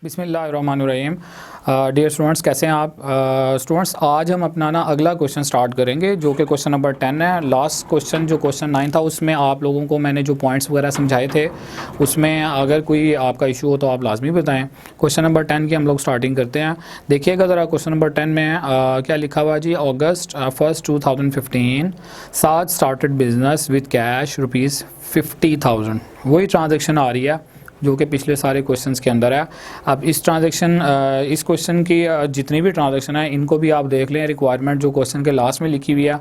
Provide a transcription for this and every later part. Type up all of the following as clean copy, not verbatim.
बिस्मिल्लाहिर्रहमानिर्रहीम। Dear students, कैसे हैं आप? स्टूडेंट्स, आज हम अपना अगला क्वेश्चन स्टार्ट करेंगे जो कि क्वेश्चन नंबर 10 है। लास्ट क्वेश्चन जो क्वेश्चन 9 था उसमें आप लोगों को मैंने जो पॉइंट्स वगैरह समझाए थे उसमें अगर कोई आपका इशू हो तो आप लाजमी बताएं। क्वेश्चन नंबर 10 की हम लोग स्टार्टिंग करते हैं। देखिएगा ज़रा क्वेश्चन नंबर 10 में क्या लिखा हुआ जी। August 1, 2015 Saad started business with cash ₹50,000। वही ट्रांजेक्शन आ रही है जो कि पिछले सारे क्वेश्चंस के अंदर है। अब इस क्वेश्चन की जितनी भी ट्रांजैक्शन है इनको भी आप देख लें। रिक्वायरमेंट जो क्वेश्चन के लास्ट में लिखी हुई है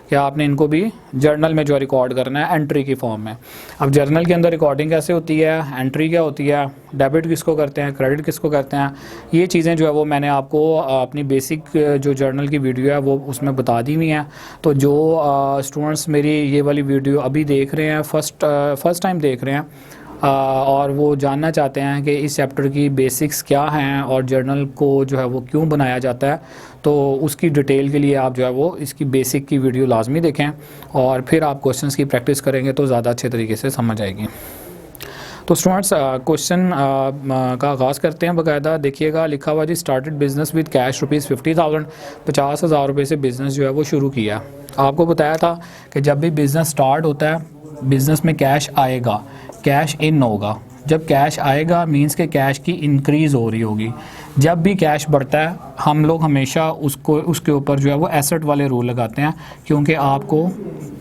कि आपने इनको भी जर्नल में जो रिकॉर्ड करना है एंट्री की फॉर्म में। अब जर्नल के अंदर रिकॉर्डिंग कैसे होती है, एंट्री क्या होती है, डेबिट किसको करते हैं, क्रेडिट किसको करते हैं, ये चीज़ें जो है वो मैंने आपको अपनी बेसिक जो जर्नल की वीडियो है वो उसमें बता दी हुई हैं। तो जो स्टूडेंट्स मेरी ये वाली वीडियो अभी देख रहे हैं, फर्स्ट टाइम देख रहे हैं और वो जानना चाहते हैं कि इस चैप्टर की बेसिक्स क्या हैं और जर्नल को जो है वो क्यों बनाया जाता है, तो उसकी डिटेल के लिए आप जो है वो इसकी बेसिक की वीडियो लाजमी देखें और फिर आप क्वेश्चंस की प्रैक्टिस करेंगे तो ज़्यादा अच्छे तरीके से समझ आएगी। तो स्टूडेंट्स, क्वेश्चन का आगाज़ करते हैं बाकायदा। देखिएगा लिखा हुआ जी, स्टार्टेड बिजनेस विद कैश ₹50,000। 50,000 रुपये से बिज़नेस जो है वो शुरू किया। आपको बताया था कि जब भी बिज़नेस स्टार्ट होता है बिज़नेस में कैश आएगा, कैश इन होगा। जब कैश आएगा मींस के कैश की इंक्रीज़ हो रही होगी। जब भी कैश बढ़ता है हम लोग हमेशा उसके ऊपर जो है वो एसेट वाले रूल लगाते हैं, क्योंकि आपको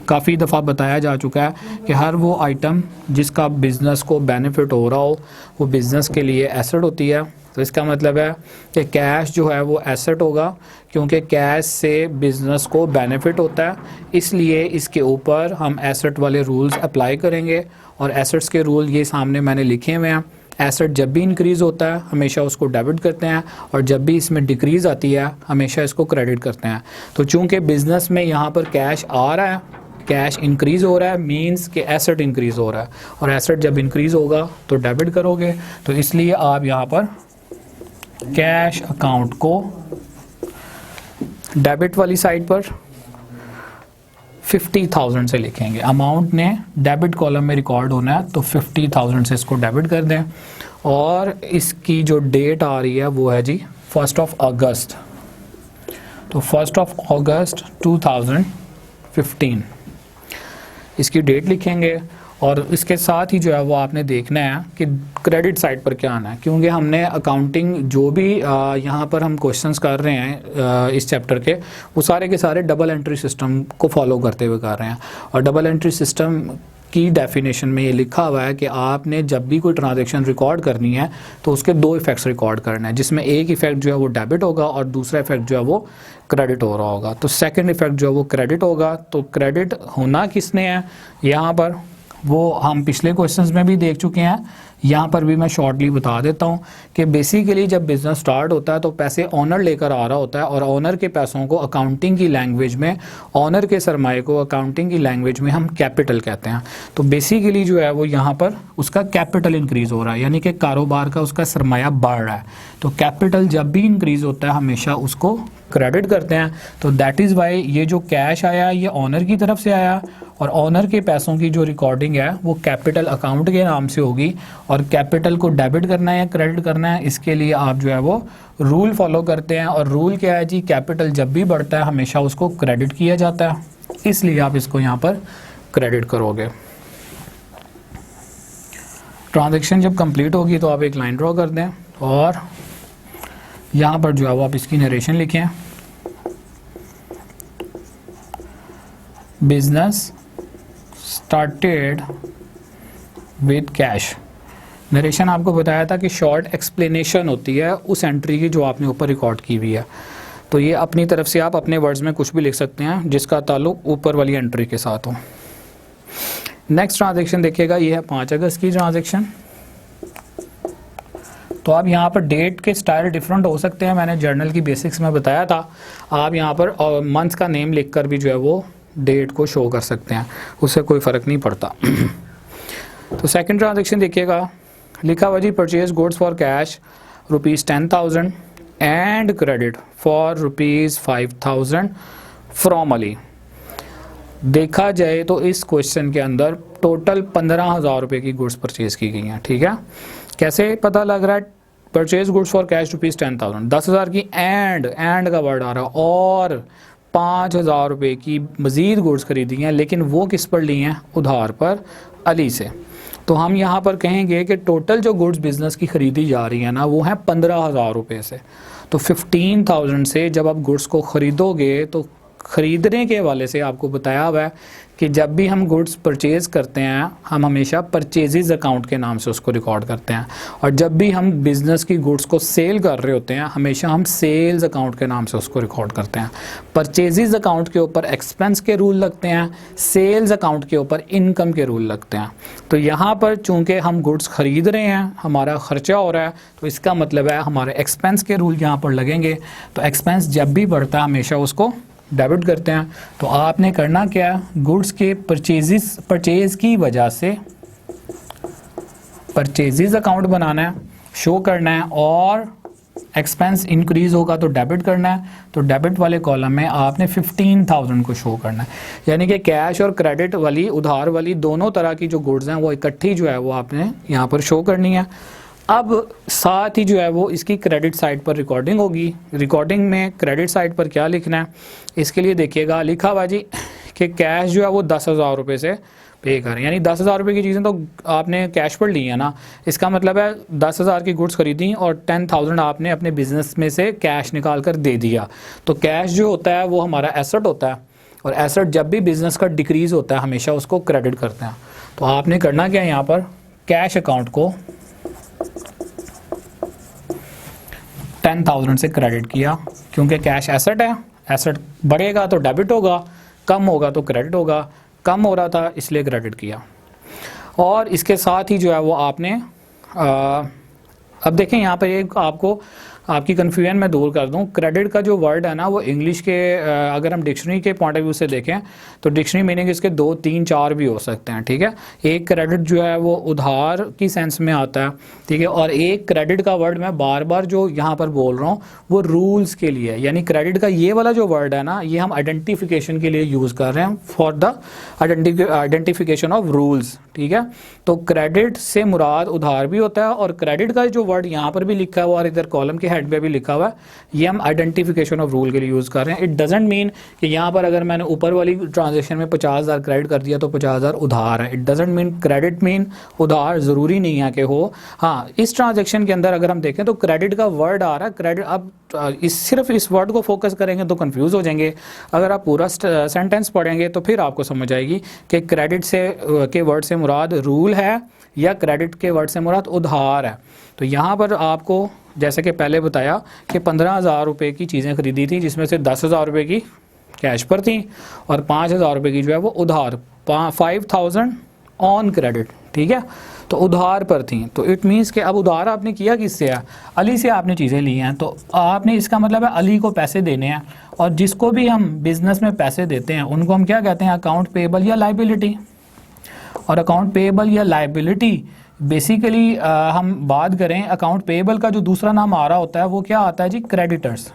काफ़ी दफ़ा बताया जा चुका है कि हर वो आइटम जिसका बिज़नेस को बेनिफिट हो रहा हो वो बिज़नेस के लिए एसेट होती है। तो इसका मतलब है कि कैश जो है वो एसेट होगा, क्योंकि कैश से बिज़नेस को बेनिफिट होता है, इसलिए इसके ऊपर हम एसेट वाले रूल्स अप्लाई करेंगे। और एसेट्स के रूल ये सामने मैंने लिखे हुए हैं। एसेट जब भी इंक्रीज़ होता है हमेशा उसको डेबिट करते हैं और जब भी इसमें डिक्रीज़ आती है हमेशा इसको क्रेडिट करते हैं। तो चूँकि बिज़नेस में यहाँ पर कैश आ रहा है, कैश इंक्रीज़ हो रहा है, मींस कि एसेट इंक्रीज़ हो रहा है, और एसेट जब इंक्रीज़ होगा तो डेबिट करोगे। तो इसलिए आप यहाँ पर कैश अकाउंट को डेबिट वाली साइड पर 50,000 से लिखेंगे। अमाउंट ने डेबिट कॉलम में रिकॉर्ड होना है तो 50,000 से इसको डेबिट कर दें। और इसकी जो डेट आ रही है वो है जी 1 अगस्त। तो 1 अगस्त 2015 इसकी डेट लिखेंगे। और इसके साथ ही जो है वो आपने देखना है कि क्रेडिट साइड पर क्या आना है, क्योंकि हमने अकाउंटिंग जो भी यहाँ पर हम क्वेश्चंस कर रहे हैं इस चैप्टर के, वो सारे के सारे डबल एंट्री सिस्टम को फॉलो करते हुए कर रहे हैं। और डबल एंट्री सिस्टम की डेफिनेशन में ये लिखा हुआ है कि आपने जब भी कोई ट्रांजैक्शन रिकॉर्ड करनी है तो उसके दो इफ़ेक्ट्स रिकॉर्ड करना है, जिसमें एक इफ़ेक्ट जो है वो डेबिट होगा और दूसरा इफ़ेक्ट जो है वो क्रेडिट हो रहा होगा। तो सेकंड इफ़ेक्ट जो है वो क्रेडिट होगा। तो क्रेडिट होना किसने है यहाँ पर, वो हम पिछले क्वेश्चंस में भी देख चुके हैं, यहाँ पर भी मैं शॉर्टली बता देता हूँ कि बेसिकली जब बिज़नेस स्टार्ट होता है तो पैसे ओनर लेकर आ रहा होता है, और ओनर के पैसों को अकाउंटिंग की लैंग्वेज में, ओनर के सरमाए को अकाउंटिंग की लैंग्वेज में हम कैपिटल कहते हैं। तो बेसिकली जो है वो यहाँ पर उसका कैपिटल इंक्रीज़ हो रहा है, यानी कि कारोबार का उसका सरमाया बढ़ रहा है। तो कैपिटल जब भी इंक्रीज़ होता है हमेशा उसको क्रेडिट करते हैं। तो दैट इज़ वाई ये जो कैश आया ये ओनर की तरफ से आया, और ओनर के पैसों की जो रिकॉर्डिंग है वो कैपिटल अकाउंट के नाम से होगी। और कैपिटल को डेबिट करना है या क्रेडिट करना है, इसके लिए आप जो है वो रूल फॉलो करते हैं। और रूल क्या है जी, कैपिटल जब भी बढ़ता है हमेशा उसको क्रेडिट किया जाता है, इसलिए आप इसको यहाँ पर क्रेडिट करोगे। ट्रांजैक्शन जब कंप्लीट होगी तो आप एक लाइन ड्रॉ कर दें और यहाँ पर जो है वो आप इसकी नरेशन लिखें। Business started with cash. Narration आपको बताया था कि शॉर्ट एक्सप्लेनेशन होती है उस एंट्री की जो आपने ऊपर रिकॉर्ड की हुई है। तो ये अपनी तरफ से आप अपने वर्ड्स में कुछ भी लिख सकते हैं जिसका ताल्लुक ऊपर वाली एंट्री के साथ हो। नेक्स्ट ट्रांजैक्शन देखिएगा, ये है 5 अगस्त की ट्रांजैक्शन। तो आप यहाँ पर डेट के स्टाइल डिफरेंट हो सकते हैं, मैंने जर्नल की बेसिक्स में बताया था। आप यहाँ पर मंथ का नेम लिखकर भी जो है वो डेट को शो कर सकते हैं, उससे कोई फ़र्क नहीं पड़ता। तो सेकंड ट्रांजैक्शन देखिएगा, लिखा हुआ जी, purchase goods for cash ₹10,000 and credit for ₹5,000 from Ali. देखा जाए तो इस क्वेश्चन के अंदर टोटल 15,000 रुपये की गुड्स परचेज की गई हैं। ठीक है, कैसे पता लग रहा है परचेज गुड्स फॉर कैश ₹10,000, 10,000 की एंड का वर्ड आ रहा है, और 5,000 रुपये की मज़ीद गुड्स खरीदी हैं, लेकिन वो किस पर ली हैं? उधार पर, अली से। तो हम यहाँ पर कहेंगे कि टोटल जो गुड्स बिज़नेस की ख़रीदी जा रही है ना, वो हैं 15,000 रुपये से। तो 15,000 से जब आप गुड्स को ख़रीदोगे तो ख़रीदने के हवाले से आपको बताया हुआ है कि जब भी हम गुड्स परचेज़ करते हैं हम हमेशा परचेज़ अकाउंट के नाम से उसको रिकॉर्ड करते हैं, और जब भी हम बिज़नेस की गुड्स को सेल कर रहे होते हैं हमेशा हम सेल्स अकाउंट के नाम से उसको रिकॉर्ड करते हैं। परचेज़ अकाउंट के ऊपर एक्सपेंस के रूल लगते हैं, सेल्स अकाउंट के ऊपर इनकम के रूल लगते हैं। तो यहाँ पर चूँकि हम गुड्स ख़रीद रहे हैं, हमारा ख़र्चा हो रहा है, तो इसका मतलब है हमारे एक्सपेंस के रूल यहाँ पर लगेंगे। तो एक्सपेंस जब भी बढ़ता है हमेशा उसको डेबिट करते हैं। तो आपने करना क्या है, गुड्स के परचेज़ की वजह से परचेज़ अकाउंट बनाना है, शो करना है, और एक्सपेंस इंक्रीज़ होगा तो डेबिट करना है। तो डेबिट वाले कॉलम में आपने 15,000 को शो करना है, यानी कि कैश और क्रेडिट वाली, उधार वाली दोनों तरह की जो गुड्स हैं वो इकट्ठी जो है वो आपने यहाँ पर शो करनी है। अब साथ ही जो है वो इसकी क्रेडिट साइड पर रिकॉर्डिंग होगी। रिकॉर्डिंग में क्रेडिट साइड पर क्या लिखना है, इसके लिए देखिएगा लिखा हुआ जी कि कैश जो है वो 10,000 रुपये से पे करें, यानी 10,000 रुपये की चीज़ें तो आपने कैश पर ली है ना, इसका मतलब है 10,000 की गुड्स खरीदी और 10,000 आपने अपने बिजनेस में से कैश निकाल कर दे दिया। तो कैश जो होता है वो हमारा एसेट होता है, और एसेट जब भी बिज़नेस का डिक्रीज़ होता है हमेशा उसको क्रेडिट करते हैं। तो आपने करना क्या है, यहाँ पर कैश अकाउंट को 10,000 से क्रेडिट किया, क्योंकि कैश एसेट है, एसेट बढ़ेगा तो डेबिट होगा, कम होगा तो क्रेडिट होगा, कम हो रहा था इसलिए क्रेडिट किया। और इसके साथ ही जो है वो आपने अब देखें यहाँ पर एक आपको आपकी कन्फ्यूजन मैं दूर कर दूं, क्रेडिट का जो वर्ड है ना वो इंग्लिश के अगर हम डिक्शनरी के पॉइंट ऑफ व्यू से देखें तो डिक्शनरी मीनिंग इसके 2, 3, 4 भी हो सकते हैं, ठीक है। एक क्रेडिट जो है वो उधार की सेंस में आता है, ठीक है, और एक क्रेडिट का वर्ड मैं बार बार जो यहाँ पर बोल रहा हूँ वो रूल्स के लिए, यानी क्रेडिट का ये वाला जो वर्ड है ना ये हम आइडेंटिफिकेशन के लिए यूज़ कर रहे हैं, for the identification of rules, ठीक है। तो क्रेडिट से मुराद उधार भी होता है, और क्रेडिट का जो वर्ड यहाँ पर भी लिखा हुआ और इधर कॉलम के हेड पे भी लिखा हुआ है, ये हम आइडेंटिफिकेशन ऑफ रूल के लिए यूज़ कर रहे हैं। इट डजेंट मीन कि यहाँ पर अगर मैंने ऊपर वाली ट्रांजेक्शन में 50,000 क्रेडिट कर दिया तो 50,000 उधार है। It doesn't mean credit mean उधार ज़रूरी नहीं है कि हो। हाँ, इस ट्रांजेक्शन के अंदर अगर हम देखें तो क्रेडिट का वर्ड आ रहा है, क्रेडिट, अब सिर्फ इस वर्ड को फोकस करेंगे तो कंफ्यूज हो जाएंगे। अगर आप पूरा सेंटेंस पढ़ेंगे तो फिर आपको समझ आएगी कि क्रेडिट से के वर्ड से मुराद रूल है या क्रेडिट के वर्ड से मुराद उधार है। तो यहाँ पर आपको जैसे कि पहले बताया कि 15,000 रुपये की चीज़ें खरीदी थी, जिसमें से 10,000 रुपये की कैश पर थी और 5,000 रुपये की जो है वो उधार, 5,000 ऑन क्रेडिट, ठीक है, तो उधार पर थी। तो इट मीन्स कि अब उधार आपने किया किससे है, अली से आपने चीज़ें ली हैं, तो आपने, इसका मतलब है अली को पैसे देने हैं। और जिसको भी हम बिज़नेस में पैसे देते हैं उनको हम क्या कहते हैं, अकाउंट पेएबल या लाइबिलिटी। और अकाउंट पेएबल या लाइबिलिटी बेसिकली हम बात करें, अकाउंट पेएबल का जो दूसरा नाम आ रहा होता है वो क्या आता है जी, क्रेडिटर्स।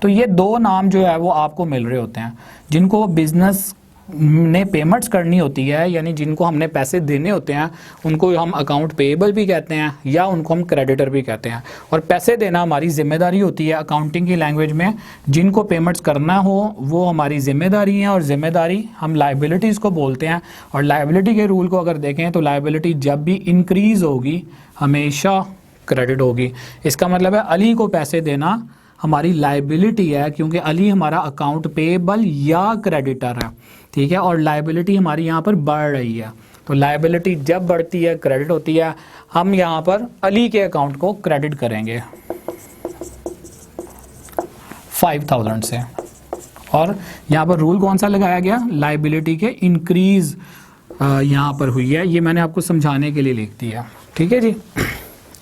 तो ये दो नाम जो है वो आपको मिल रहे होते हैं, जिनको बिजनेस ने पेमेंट्स करनी होती है, यानी जिनको हमने पैसे देने होते हैं उनको हम अकाउंट पेएबल भी कहते हैं या उनको हम क्रेडिटर भी कहते हैं। और पैसे देना हमारी जिम्मेदारी होती है अकाउंटिंग की लैंग्वेज में, जिनको पेमेंट्स करना हो वो हमारी जिम्मेदारी है, और जिम्मेदारी हम लाइबिलिटीज़ को बोलते हैं। और लाइबिलिटी के रूल को अगर देखें तो लाइबिलिटी जब भी इंक्रीज़ होगी हमेशा क्रेडिट होगी। इसका मतलब है अली को पैसे देना हमारी लाइबिलिटी है, क्योंकि अली हमारा अकाउंट पेएबल या क्रेडिटर है, ठीक है, और लाइबिलिटी हमारी यहाँ पर बढ़ रही है। तो लाइबिलिटी जब बढ़ती है क्रेडिट होती है। हम यहाँ पर अली के अकाउंट को क्रेडिट करेंगे 5,000 से, और यहाँ पर रूल कौन सा लगाया गया, लाइबिलिटी के इंक्रीज यहाँ पर हुई है, ये मैंने आपको समझाने के लिए लिख दिया, ठीक है जी।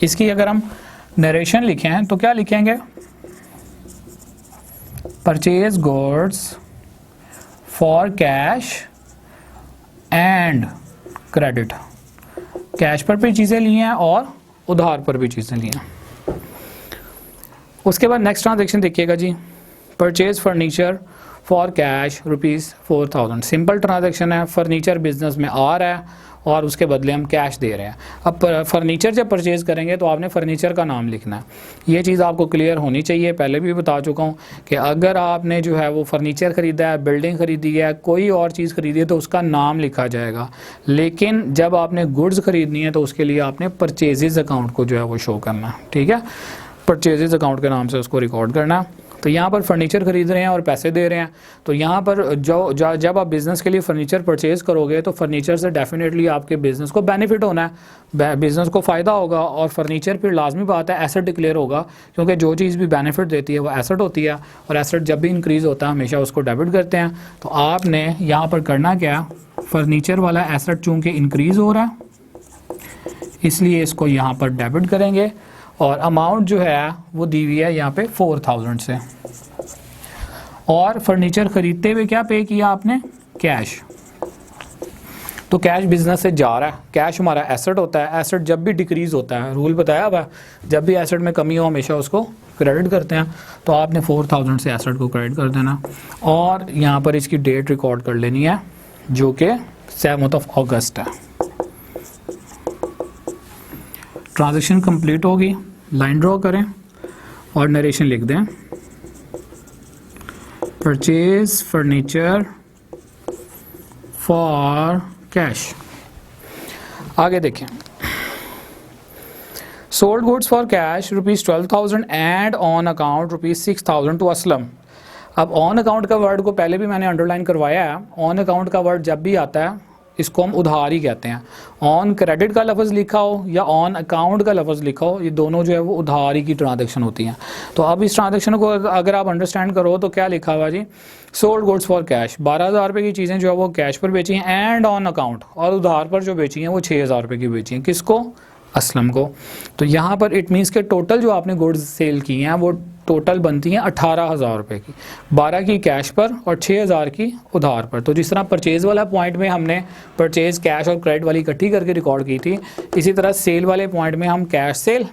इसकी अगर हम नरेशन लिखें तो क्या लिखेंगे, purchase goods for cash and credit, cash पर भी चीज़ें ली हैं और उधार पर भी चीज़ें ली हैं। उसके बाद नेक्स्ट ट्रांजेक्शन देखिएगा जी, purchase furniture for cash ₹4,000। Simple transaction है, फर्नीचर बिजनेस में आ रहा है और उसके बदले हम कैश दे रहे हैं। अब फर्नीचर जब परचेज़ करेंगे तो आपने फर्नीचर का नाम लिखना है। ये चीज़ आपको क्लियर होनी चाहिए। पहले भी बता चुका हूँ कि अगर आपने जो है वो फर्नीचर ख़रीदा है, बिल्डिंग ख़रीदी है, कोई और चीज़ ख़रीदी है तो उसका नाम लिखा जाएगा, लेकिन जब आपने गुड्स ख़रीदनी है तो उसके लिए आपने परचेजेज़ अकाउंट को जो है वो शो करना है। ठीक है, परचेजेज़ अकाउंट के नाम से उसको रिकॉर्ड करना है। तो यहाँ पर फर्नीचर ख़रीद रहे हैं और पैसे दे रहे हैं, तो यहाँ पर जब आप बिज़नेस के लिए फ़र्नीचर परचेज़ करोगे तो फर्नीचर से डेफिनेटली आपके बिज़नेस को बेनिफिट होना है, बिज़नेस को फ़ायदा होगा। और फर्नीचर फिर लाजमी बात है एसेट डिक्लेयर होगा, क्योंकि जो चीज़ भी बेनिफिट देती है वो एसेट होती है, और एसेट जब भी इंक्रीज़ होता है हमेशा उसको डेबिट करते हैं। तो आपने यहाँ पर करना क्या, फर्नीचर वाला एसेट चूँकि इंक्रीज़ हो रहा है इसलिए इसको यहाँ पर डेबिट करेंगे, और अमाउंट जो है वो दी हुई है यहाँ पे 4000 से। और फर्नीचर ख़रीदते हुए क्या पे किया आपने, कैश। तो कैश बिजनेस से जा रहा है, कैश हमारा एसेट होता है। एसेट जब भी डिक्रीज़ होता है, रूल बताया हुआ है, जब भी एसेट में कमी हो हमेशा उसको क्रेडिट करते हैं। तो आपने 4000 से एसेट को क्रेडिट कर देना, और यहाँ पर इसकी डेट रिकॉर्ड कर लेनी है जो कि 7 अगस्त है। ट्रांजैक्शन कंप्लीट होगी, लाइन ड्रॉ करें और नरेशन लिख दें, परचेज फर्नीचर फॉर कैश। आगे देखें, sold goods for cash ₹12,000 and on account ₹6,000 to Aslam. अब ऑन अकाउंट का वर्ड को पहले भी मैंने अंडरलाइन करवाया है। ऑन अकाउंट का वर्ड जब भी आता है इसको हम उधार ही कहते हैं। ऑन क्रेडिट का लफ्ज़ लिखा हो या ऑन अकाउंट का लफ्ज़ लिखा हो, ये दोनों जो है वो उधारी की ट्रांजैक्शन होती हैं। तो अब इस ट्रांजैक्शन को अगर आप अंडरस्टैंड करो तो क्या लिखा हुआ जी, सोल्ड गुड्स फॉर कैश, 12,000 रुपये की चीज़ें जो है वो कैश पर बेची हैं, एंड ऑन अकाउंट, और उधार पर जो बेची हैं वो 6,000 रुपये की बेची हैं। किसको, असलम को। तो यहाँ पर इट मीन्स के टोटल जो आपने गुड्स सेल की हैं वो टोटल बनती हैं 18,000 रुपये की, 12 की कैश पर और 6,000 की उधार पर। तो जिस तरह परचेज़ वाला पॉइंट में हमने परचेज़ कैश और क्रेडिट वाली इकट्ठी करके रिकॉर्ड की थी, इसी तरह सेल वाले पॉइंट में हम कैश सेल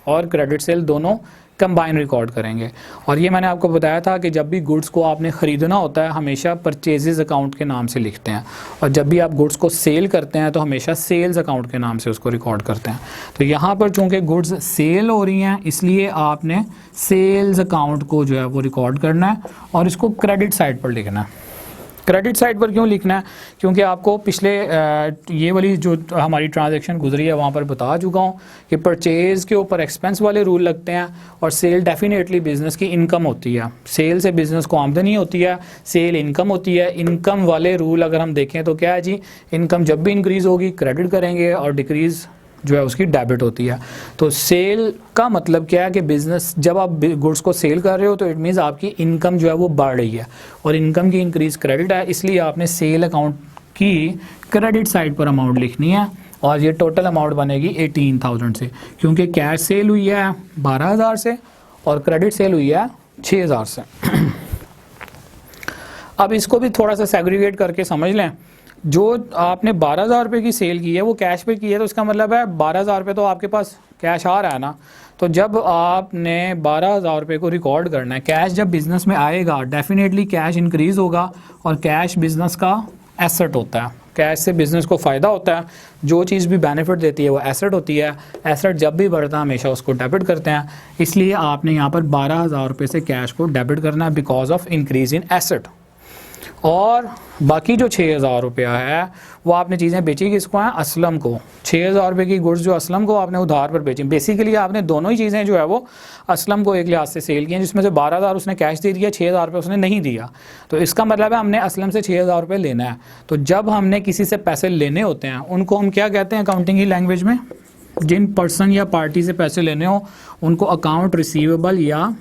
और क्रेडिट सेल दोनों कंबाइन रिकॉर्ड करेंगे। और ये मैंने आपको बताया था कि जब भी गुड्स को आपने ख़रीदना होता है हमेशा परचेजेस अकाउंट के नाम से लिखते हैं, और जब भी आप गुड्स को सेल करते हैं तो हमेशा सेल्स अकाउंट के नाम से उसको रिकॉर्ड करते हैं। तो यहाँ पर चूँकि गुड्स सेल हो रही हैं इसलिए आपने सेल्स अकाउंट को जो है वो रिकॉर्ड करना है और इसको क्रेडिट साइड पर लिखना है। क्रेडिट साइड पर क्यों लिखना है, क्योंकि आपको पिछले ये वाली जो हमारी ट्रांजैक्शन गुजरी है वहाँ पर बता चुका हूँ कि परचेज़ के ऊपर एक्सपेंस वाले रूल लगते हैं, और सेल डेफिनेटली बिज़नेस की इनकम होती है। सेल से बिज़नेस को आमदनी होती है, सेल इनकम होती है। इनकम वाले रूल अगर हम देखें तो क्या है जी, इनकम जब भी इंक्रीज़ होगी क्रेडिट करेंगे और डिक्रीज़ जो है उसकी डेबिट होती है। तो सेल का मतलब क्या है कि बिज़नेस जब आप गुड्स को सेल कर रहे हो तो इट मीन्स आपकी इनकम जो है वो बढ़ रही है, और इनकम की इंक्रीज़ क्रेडिट है, इसलिए आपने सेल अकाउंट की क्रेडिट साइड पर अमाउंट लिखनी है। और ये टोटल अमाउंट बनेगी 18,000 से, क्योंकि कैश सेल हुई है 12,000 से और क्रेडिट सेल हुई है 6,000 से। अब इसको भी थोड़ा सा सेग्रीगेट करके समझ लें। जो आपने 12,000 रुपये की सेल की है वो कैश पे की है, तो इसका मतलब है 12,000 रुपये तो आपके पास कैश आ रहा है ना। तो जब आपने 12,000 रुपये को रिकॉर्ड करना है, कैश जब बिज़नेस में आएगा डेफिनेटली कैश इंक्रीज़ होगा, और कैश बिज़नेस का एसेट होता है। कैश से बिज़नेस को फ़ायदा होता है, जो चीज़ भी बेनिफिट देती है वो एसेट होती है। एसेट जब भी बढ़ता है हमेशा उसको डेबिट करते हैं, इसलिए आपने यहाँ पर 12,000 रुपये से कैश को डेबिट करना है because of increase in asset. और बाकी जो 6,000 रुपया है वो आपने चीज़ें बेची किसको हैं, असलम को। 6,000 रुपये की गुड्स जो असलम को आपने उधार पर बेची, बेसिकली आपने दोनों ही चीज़ें जो है वो असलम को एक लिहाज से सेल की हैं, जिसमें से 12,000 उसने कैश दे दिया, 6,000 रुपये उसने नहीं दिया। तो इसका मतलब है हमने असलम से 6,000 रुपये लेना है। तो जब हमने किसी से पैसे लेने होते हैं उनको हम क्या कहते हैं अकाउंटिंग की लैंग्वेज में, जिन पर्सन या पार्टी से पैसे लेने हो उनको अकाउंट रिसीवेबल या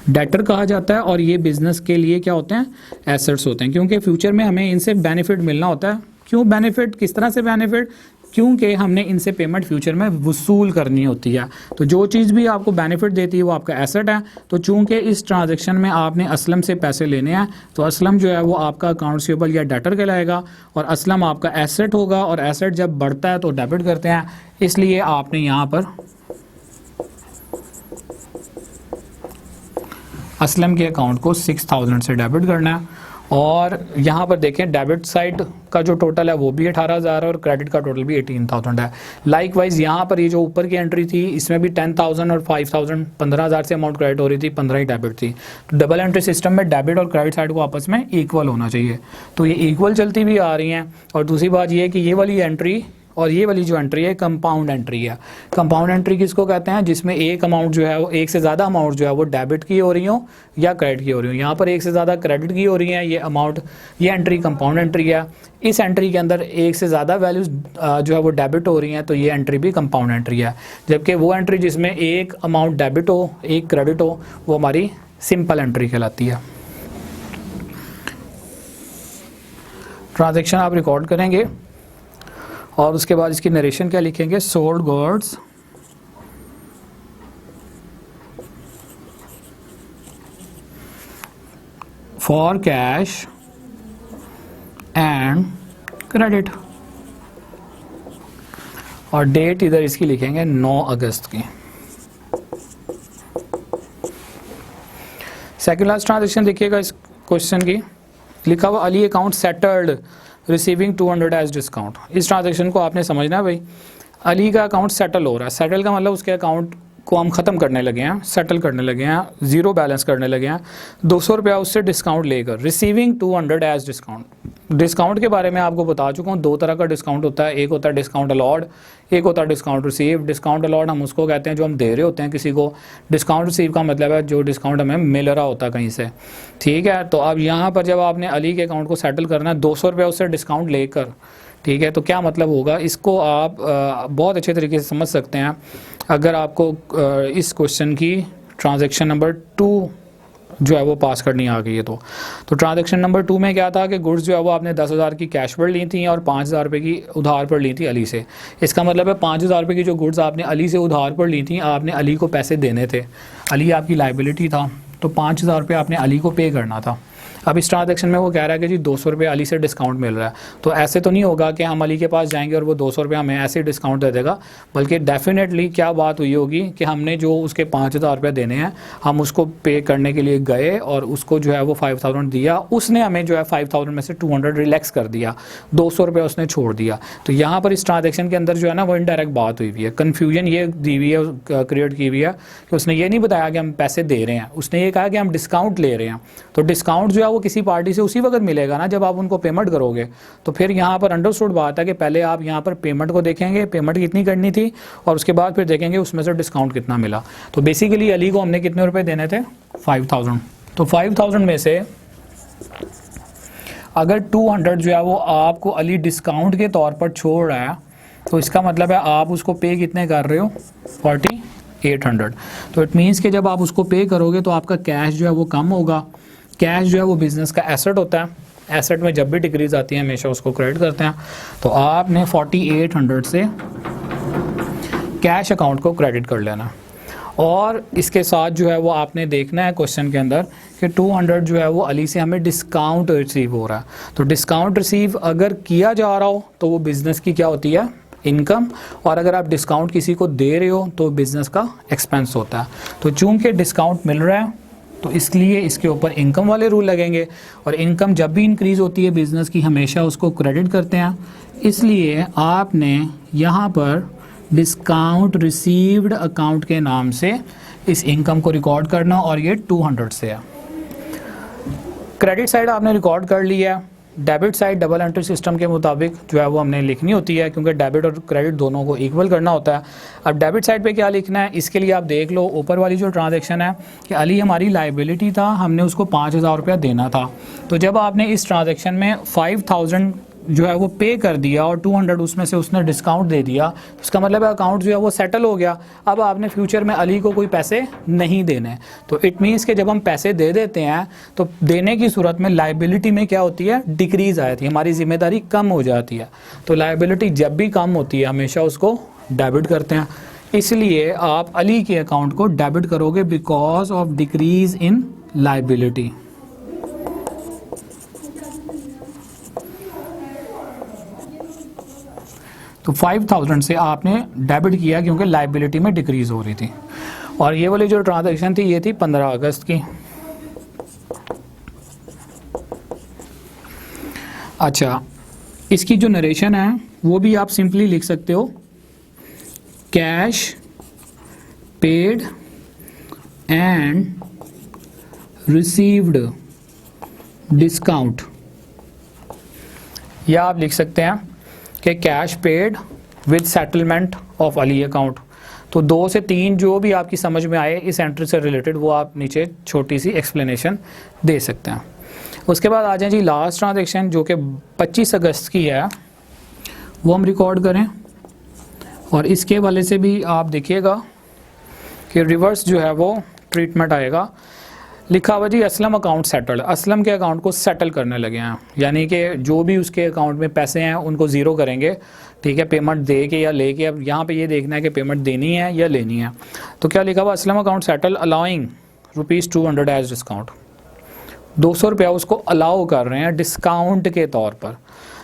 डेटर कहा जाता है, और ये बिज़नेस के लिए क्या होते हैं, एसेट्स होते हैं, क्योंकि फ्यूचर में हमें इनसे बेनिफिट मिलना होता है। क्यों बेनिफिट, किस तरह से बेनिफिट, क्योंकि हमने इनसे पेमेंट फ्यूचर में वसूल करनी होती है। तो जो चीज़ भी आपको बेनिफिट देती है वो आपका एसेट है। तो चूंकि इस ट्रांजैक्शन में आपने असलम से पैसे लेने हैं तो असलम जो है वो आपका अकाउंट रिसीवेबल या डेटर कहलाएगा, और असलम आपका एसेट होगा, और एसेट जब बढ़ता है तो डेबिट करते हैं। इसलिए आपने यहाँ पर असलम के अकाउंट को 6,000 से डेबिट करना है, और यहाँ पर देखें डेबिट साइड का जो टोटल है वो भी 18,000 है और क्रेडिट का टोटल भी 18,000 है। लाइकवाइज यहाँ पर ये जो ऊपर की एंट्री थी इसमें भी 10,000 और 5,000 15,000 से अमाउंट क्रेडिट हो रही थी, 15 ही डेबिट थी। तो डबल एंट्री सिस्टम में डेबिट और क्रेडिट साइड को आपस में इक्वल होना चाहिए, तो ये इक्वल चलती भी आ रही हैं। और दूसरी बात ये है कि ये वाली एंट्री और ये वाली जो एंट्री है कंपाउंड एंट्री है। कंपाउंड एंट्री किसको कहते हैं? जिसमें एक अमाउंट जो है वो एक से ज़्यादा अमाउंट जो है वो डेबिट की हो रही हो या क्रेडिट की हो रही हो। यहाँ पर एक से ज़्यादा क्रेडिट की हो रही है ये अमाउंट, ये एंट्री कंपाउंड एंट्री है। इस एंट्री के अंदर एक से ज़्यादा वैल्यूज़ जो है वो डेबिट हो रही हैं, तो ये एंट्री भी कंपाउंड एंट्री है। जबकि वो एंट्री जिसमें एक अमाउंट डेबिट हो एक क्रेडिट हो वो हमारी सिंपल एंट्री कहलाती है। ट्रांजैक्शन आप रिकॉर्ड करेंगे और उसके बाद इसकी नरेशन क्या लिखेंगे? Sold goods for cash and credit, और डेट इधर इसकी लिखेंगे 9 अगस्त की। सेकंड लास्ट ट्रांजैक्शन देखिएगा इस क्वेश्चन की, लिखा हुआ Ali account settled receiving 200 as discount. इस ट्रांजैक्शन को आपने समझना है भाई, अली का अकाउंट सेटल हो रहा है। सेटल का मतलब उसके अकाउंट को हम ख़त्म करने लगे हैं, सेटल करने लगे हैं, ज़ीरो बैलेंस करने लगे हैं, 200 रुपया उससे डिस्काउंट लेकर। Receiving 200 as discount. डिस्काउंट के बारे में आपको बता चुका हूँ, 2 तरह का डिस्काउंट होता है, एक होता है डिस्काउंट अलॉड, एक होता है डिस्काउंट रिसीव। डिस्काउंट अलॉड हम उसको कहते हैं जो हम दे रहे होते हैं किसी को। डिस्काउंट रिसीव का मतलब है जो डिस्काउंट हमें मिल रहा होता है कहीं से, ठीक है। तो अब यहाँ पर जब आपने अली के अकाउंट को सेटल करना है 200 रुपया उससे डिस्काउंट लेकर, ठीक है, तो क्या मतलब होगा इसको आप बहुत अच्छे तरीके से समझ सकते हैं अगर आपको इस क्वेश्चन की ट्रांजैक्शन नंबर 2 जो है वो पास करनी आ गई है। तो ट्रांजैक्शन नंबर 2 में क्या था कि गुड्स जो है वो आपने 10,000 की कैश पर ली थी और 5,000 रुपये की उधार पर ली थी अली से। इसका मतलब है 5,000 रुपये की जो गुड्स आपने अली से उधार पर ली थी, आपने अली को पैसे देने थे, अली आपकी लाइबिलिटी था, तो 5,000 रुपये आपने अली को पे करना था। अब इस ट्रांजैक्शन में वो कह रहा है कि जी 200 रुपये अली से डिस्काउंट मिल रहा है, तो ऐसे तो नहीं होगा कि हम अली के पास जाएंगे और वो 200 रुपये हमें ऐसे डिस्काउंट दे देगा, बल्कि डेफिनेटली क्या बात हुई होगी कि हमने जो उसके 5,000 रुपये देने हैं हम उसको पे करने के लिए गए और उसको जो है वो 5,000 दिया, उसने हमें जो है 5,000 में से 200 रिलैक्स कर दिया, 200 रुपये उसने छोड़ दिया। तो यहाँ पर इस ट्रांजैक्शन के अंदर जो है ना वो इनडायरेक्ट बात हुई है, कन्फ्यूजन ये दी हुई है, क्रिएट की हुई है कि उसने ये नहीं बताया कि हम पैसे दे रहे हैं, उसने ये कहा कि हम डिस्काउंट ले रहे हैं। तो डिस्काउंट जो है वो किसी पार्टी से उसी वक्त मिलेगा ना जब आप उनको पेमेंट करोगे। तो फिर यहाँ पर अंडरस्टूड बात है कि पहले आप यहाँ पर पेमेंट को देखेंगे, पेमेंट कितनी करनी थी, और उसके बाद फिर देखेंगे उसमें से डिस्काउंट कितना मिला। तो बेसिकली अली को हमने कितने रुपए देने थे? 5,000। तो 5,000 में से अगर 200 जो है वो आपको अली डिस्काउंट के तौर पर छोड़ रहा है, तो इसका मतलब है आप उसको पे कितने कर रहे हो? 4,800। तो इट मीन्स कि जब आप उसको पे करोगे तो आपका कैश जो है वो कम होगा। कैश जो है वो बिज़नेस का एसेट होता है, एसेट में जब भी डिक्रीज आती है हमेशा उसको क्रेडिट करते हैं। तो आपने 4,800 से कैश अकाउंट को क्रेडिट कर लेना, और इसके साथ जो है वो आपने देखना है क्वेश्चन के अंदर कि 200 जो है वो अली से हमें डिस्काउंट रिसीव हो रहा है। तो डिस्काउंट रिसीव अगर किया जा रहा हो तो वो बिज़नेस की क्या होती है? इनकम, और अगर आप डिस्काउंट किसी को दे रहे हो तो बिज़नेस का एक्सपेंस होता है। तो चूंकि डिस्काउंट मिल रहा है तो इसलिए इसके ऊपर इनकम वाले रूल लगेंगे, और इनकम जब भी इंक्रीज़ होती है बिज़नेस की हमेशा उसको क्रेडिट करते हैं। इसलिए आपने यहाँ पर डिस्काउंट रिसीव्ड अकाउंट के नाम से इस इनकम को रिकॉर्ड करना, और ये 200 से है। क्रेडिट साइड आपने रिकॉर्ड कर लिया है। Debit side double entry system के मुताबिक जो है वो हमने लिखनी होती है, क्योंकि डेबिट और क्रेडिट दोनों को इक्वल करना होता है। अब डेबिट साइड पे क्या लिखना है इसके लिए आप देख लो, ऊपर वाली जो ट्रांजैक्शन है कि अली हमारी लाइबिलिटी था, हमने उसको 5,000 रुपया देना था। तो जब आपने इस ट्रांजैक्शन में 5,000 जो है वो पे कर दिया और 200 उसमें से उसने डिस्काउंट दे दिया, उसका मतलब है अकाउंट जो है वो सेटल हो गया। अब आपने फ्यूचर में अली को कोई पैसे नहीं देने। तो इट मीन्स कि जब हम पैसे दे देते हैं तो देने की सूरत में लाइबिलिटी में क्या होती है? डिक्रीज आती है, हमारी जिम्मेदारी कम हो जाती है। तो लाइबिलिटी जब भी कम होती है हमेशा उसको डेबिट करते हैं, इसलिए आप अली के अकाउंट को डेबिट करोगे because of decrease in liability. तो 5,000 से आपने डेबिट किया क्योंकि लाइबिलिटी में डिक्रीज हो रही थी। और ये वाली जो ट्रांजैक्शन थी ये थी 15 अगस्त की। अच्छा, इसकी जो नरेशन है वो भी आप सिंपली लिख सकते हो, cash paid and received discount, या आप लिख सकते हैं कि cash paid with settlement of Ali account. तो 2 से 3 जो भी आपकी समझ में आए इस एंट्री से रिलेटेड वो आप नीचे छोटी सी एक्सप्लेनेशन दे सकते हैं। उसके बाद आ जाए जी लास्ट ट्रांजैक्शन जो कि 25 अगस्त की है, वो हम रिकॉर्ड करें। और इसके वाले से भी आप देखिएगा कि रिवर्स जो है वो ट्रीटमेंट आएगा। लिखा हुआ जी असलम अकाउंट सेटल्ड, असलम के अकाउंट को सेटल करने लगे हैं, यानी कि जो भी उसके अकाउंट में पैसे हैं उनको ज़ीरो करेंगे, ठीक है, पेमेंट दे के या लेके। अब यहाँ पे ये देखना है कि पेमेंट देनी है या लेनी है। तो क्या लिखा हुआ, Aslam account settle allowing ₹200 as discount, 200 रुपया उसको अलाउ कर रहे हैं डिस्काउंट के तौर पर।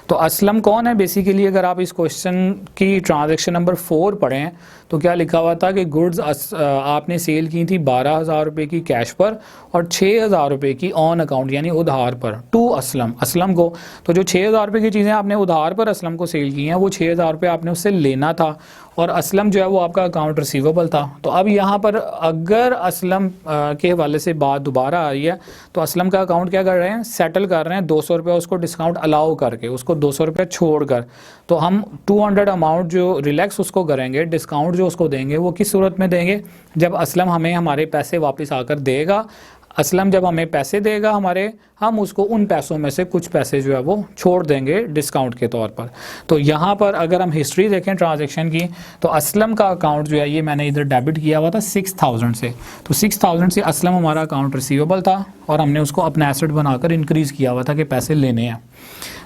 तो असलम कौन है बेसिकली, अगर आप इस क्वेश्चन की ट्रांजैक्शन नंबर 4 पढ़ें तो क्या लिखा हुआ था कि गुड्स आपने सेल की थी 12,000 रुपये की कैश पर और 6,000 रुपये की ऑन अकाउंट यानी उधार पर टू असलम, असलम को। तो जो 6,000 रुपये की चीज़ें आपने उधार पर असलम को सेल की हैं वो 6,000 रुपये आपने उससे लेना था और असलम जो है वो आपका अकाउंट रिसीवेबल था। तो अब यहाँ पर अगर असलम के हवाले से बात दोबारा आ रही है तो असलम का अकाउंट क्या कर रहे हैं, सेटल कर रहे हैं 200 रुपये उसको डिस्काउंट अलाउ करके, उसको 200 रुपये छोड़ कर। तो हम 200 अमाउंट जो रिलैक्स उसको करेंगे, डिस्काउंट जो उसको देंगे वो किस सूरत में देंगे, जब असलम हमें हमारे पैसे वापस आकर देगा। असलम जब हमें पैसे देगा हमारे, हम उसको उन पैसों में से कुछ पैसे जो है वो छोड़ देंगे डिस्काउंट के तौर पर। तो यहाँ पर अगर हम हिस्ट्री देखें ट्रांजैक्शन की तो असलम का अकाउंट जो है ये मैंने इधर डेबिट किया हुआ था 6,000 से। तो 6,000 से असलम हमारा अकाउंट रिसीवेबल था और हमने उसको अपना एसेट बनाकर इंक्रीज़ किया हुआ था कि पैसे लेने हैं।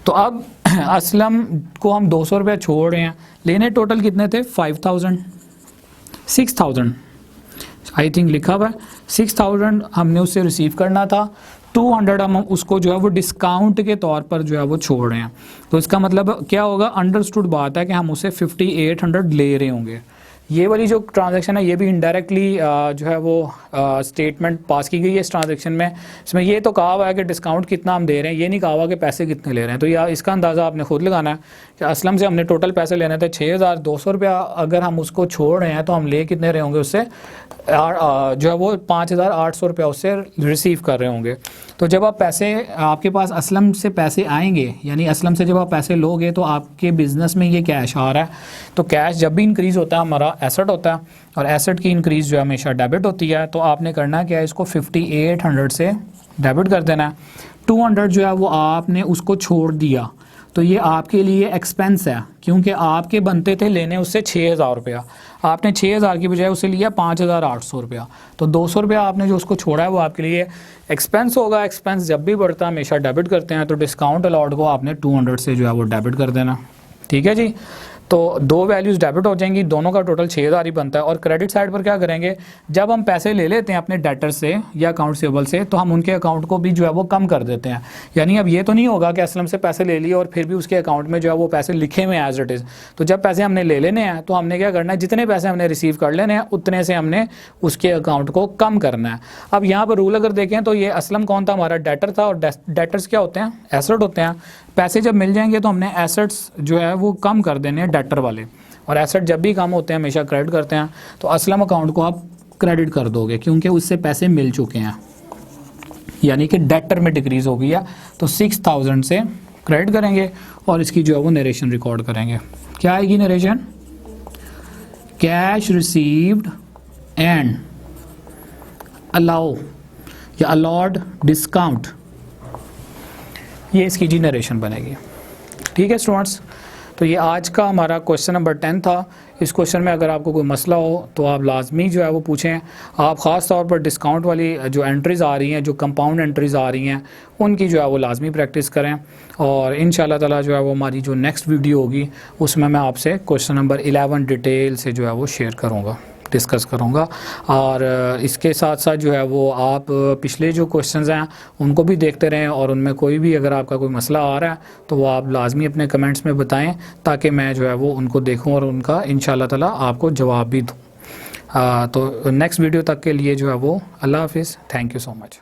तो अब असलम को हम 200 रुपये छोड़ रहे हैं, लेने टोटल कितने थे 5,000, 6,000 आई थिंक लिखा हुआ है, 6,000 हमने उससे रिसीव करना था, 200 हम उसको जो है वो डिस्काउंट के तौर पर जो है वो छोड़ रहे हैं। तो इसका मतलब क्या होगा, अंडरस्टूड बात है कि हम उसे 5,800 ले रहे होंगे। ये वाली जो ट्रांजैक्शन है ये भी इनडायरेक्टली जो है वो स्टेटमेंट पास की गई है इस ट्रांजैक्शन में। इसमें ये तो कहा हुआ है कि डिस्काउंट कितना हम दे रहे हैं, ये नहीं कहा हुआ कि पैसे कितने ले रहे हैं। तो या इसका अंदाज़ा आपने खुद लगाना है कि असलम से हमने टोटल पैसे लेने थे 6,200 रुपया, अगर हम उसको छोड़ रहे हैं तो हम ले कितने रहे होंगे उससे, जो है वो 5,800 रुपया उससे रिसीव कर रहे होंगे। तो जब आप पैसे, आपके पास असलम से पैसे आएंगे, यानी असलम से जब आप पैसे लोगे तो आपके बिज़नेस में ये कैश आ रहा है। तो कैश जब भी इंक्रीज़ होता है हमारा एसेट होता है और एसेट की इंक्रीज़ जो है हमेशा डेबिट होती है। तो आपने करना है क्या, इसको 5,800 से डेबिट कर देना है। 200 जो है वो आपने उसको छोड़ दिया, तो ये आपके लिए एक्सपेंस है क्योंकि आपके बनते थे लेने उससे 6,000 रुपया, आपने 6,000 की बजाय उससे लिया 5,800 रुपया। तो 200 रुपया आपने जो उसको छोड़ा है वो आपके लिए एक्सपेंस होगा। एक्सपेंस जब भी बढ़ता है हमेशा डेबिट करते हैं, तो डिस्काउंट अलाउड को आपने 200 से जो है वो डेबिट कर देना, ठीक है जी। तो 2 वैल्यूज़ डेबिट हो जाएंगी, दोनों का टोटल 6,000 ही बनता है। और क्रेडिट साइड पर क्या करेंगे, जब हम पैसे ले लेते हैं अपने डेटर से या अकाउंट सेबल से तो हम उनके अकाउंट को भी जो है वो कम कर देते हैं। यानी अब ये तो नहीं होगा कि असलम से पैसे ले लिए और फिर भी उसके अकाउंट में जो है वो पैसे लिखे हुए हैं एज इट इज़। तो जब पैसे हमने ले लेने हैं तो हमने क्या करना है, जितने पैसे हमने रिसीव कर लेने हैं उतने से हमने उसके अकाउंट को कम करना है। अब यहाँ पर रूल अगर देखें तो ये असलम कौन था, हमारा डेटर था, और डेटर्स क्या होते हैं, एसेट होते हैं। पैसे जब मिल जाएंगे तो हमने एसेट्स जो है वो कम कर देने हैं डेटर वाले, और एसेट जब भी कम होते हैं हमेशा क्रेडिट करते हैं। तो असलम अकाउंट को आप क्रेडिट कर दोगे क्योंकि उससे पैसे मिल चुके हैं, यानी कि डेटर में डिक्रीज़ हो गई है। तो 6,000 से क्रेडिट करेंगे और इसकी जो है वो नरेशन रिकॉर्ड करेंगे। क्या आएगी narration, cash received and allow या अलॉड डिस्काउंट, ये इसकी जी नरेशन बनेगी, ठीक है स्टूडेंट्स। तो ये आज का हमारा क्वेश्चन नंबर 10 था। इस क्वेश्चन में अगर आपको कोई मसला हो तो आप लाजमी जो है वो पूछें। आप ख़ास तौर पर डिस्काउंट वाली जो एंट्रीज़ आ रही हैं, जो कंपाउंड एंट्रीज़ आ रही हैं, उनकी जो है वो लाजमी प्रैक्टिस करें। और इंशाल्लाह ताला जो है वो हमारी जो नेक्स्ट वीडियो होगी उसमें मैं आपसे क्वेश्चन नंबर 11 डिटेल से जो है वो शेयर करूँगा, डिस्कस करूँगा। और इसके साथ साथ जो है वो आप पिछले जो क्वेश्चंस हैं उनको भी देखते रहें, और उनमें कोई भी अगर आपका कोई मसला आ रहा है तो वो आप लाजमी अपने कमेंट्स में बताएं ताकि मैं जो है वो उनको देखूं और उनका इंशाल्लाह ताला आपको जवाब भी दूँ। तो नेक्स्ट वीडियो तक के लिए जो है वो अल्लाह हाफिज़, थैंक यू सो मच।